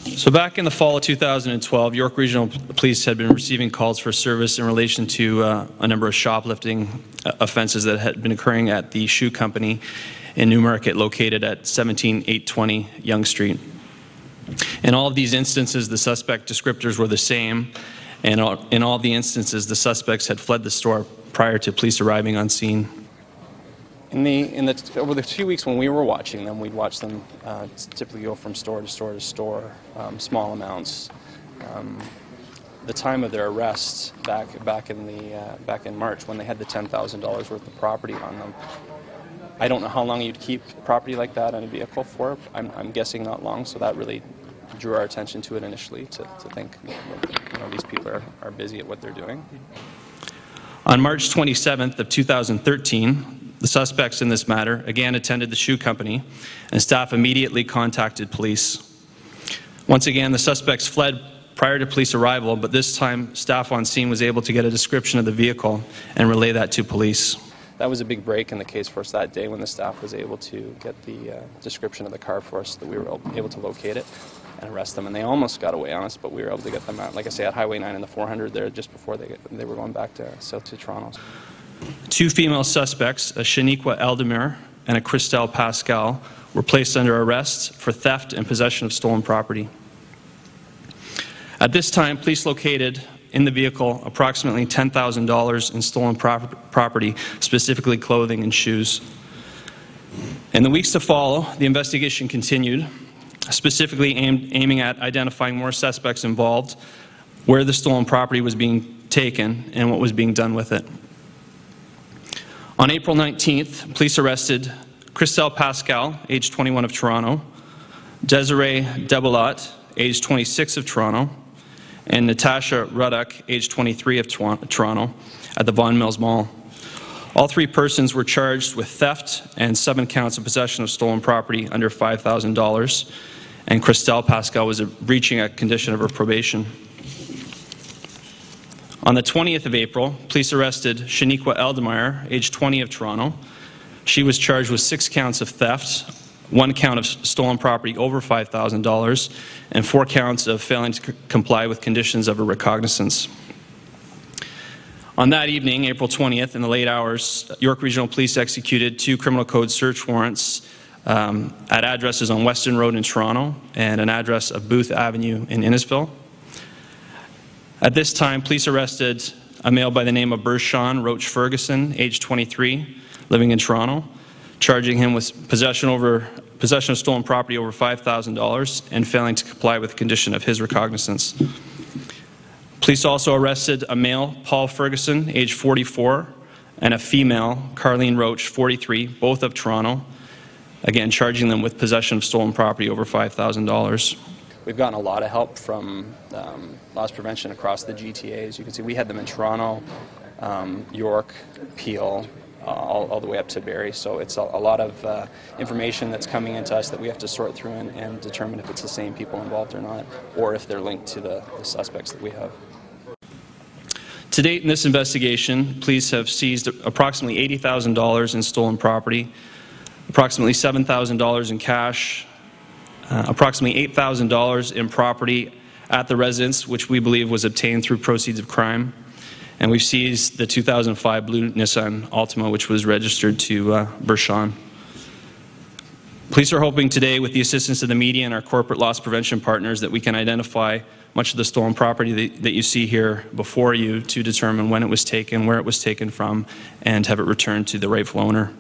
So back in the fall of 2012, York Regional Police had been receiving calls for service in relation to a number of shoplifting offences that had been occurring at the shoe company in Newmarket, located at 17820 Yonge Street. In all of these instances, the suspect descriptors were the same, and in all the instances, the suspects had fled the store prior to police arriving on scene. Over the 2 weeks when we were watching them, we'd watch them typically go from store to store to store, small amounts. The time of their arrest back in March, when they had the $10,000 worth of property on them, I don't know how long you'd keep property like that on a vehicle for. I'm guessing not long, so that really drew our attention to it initially, to think, these people are busy at what they're doing. On March 27th of 2013, the suspects in this matter again attended the shoe company, and staff immediately contacted police. Once again, the suspects fled prior to police arrival, but this time staff on scene was able to get a description of the vehicle and relay that to police. That was a big break in the case for us that day, when the staff was able to get the description of the car for us, that we were able to locate it and arrest them. And they almost got away on us, but we were able to get them out, like I say, at Highway 9 and the 400 there just before they were going back south to Toronto. Two female suspects, a Shaniqua Eldemir and a Christelle Pascal, were placed under arrest for theft and possession of stolen property. At this time, police located in the vehicle approximately $10,000 in stolen property, specifically clothing and shoes. In the weeks to follow, the investigation continued, specifically aiming at identifying more suspects involved, where the stolen property was being taken, and what was being done with it. On April 19th, police arrested Christelle Pascal, age 21 of Toronto, Desiree Debelot, age 26 of Toronto, and Natasha Ruddock, age 23 of Toronto, at the Vaughan Mills Mall. All three persons were charged with theft and 7 counts of possession of stolen property under $5,000, and Christelle Pascal was breaching a condition of her probation. On the 20th of April, police arrested Shaniqua Eldemir, age 20 of Toronto. She was charged with 6 counts of theft, 1 count of stolen property over $5,000, and 4 counts of failing to comply with conditions of a recognizance. On that evening, April 20th, in the late hours, York Regional Police executed 2 criminal code search warrants at addresses on Weston Road in Toronto and an address of Booth Avenue in Innisfil. At this time, police arrested a male by the name of Bershawn Roach Ferguson, age 23, living in Toronto, charging him with possession of stolen property over $5,000 and failing to comply with the condition of his recognizance. Police also arrested a male, Paul Ferguson, age 44, and a female, Carleen Roach, 43, both of Toronto, again charging them with possession of stolen property over $5,000. We've gotten a lot of help from loss prevention across the GTA. As you can see, we had them in Toronto, York, Peel, all the way up to Barrie. So it's a lot of information that's coming into us that we have to sort through and determine if it's the same people involved or not, or if they're linked to the suspects that we have. To date in this investigation, police have seized approximately $80,000 in stolen property, approximately $7,000 in cash, approximately $8,000 in property at the residence, which we believe was obtained through proceeds of crime. And we've seized the 2005 blue Nissan Altima, which was registered to Bershawn. Police are hoping today, with the assistance of the media and our corporate loss prevention partners, that we can identify much of the stolen property that you see here before you, to determine when it was taken, where it was taken from, and have it returned to the rightful owner.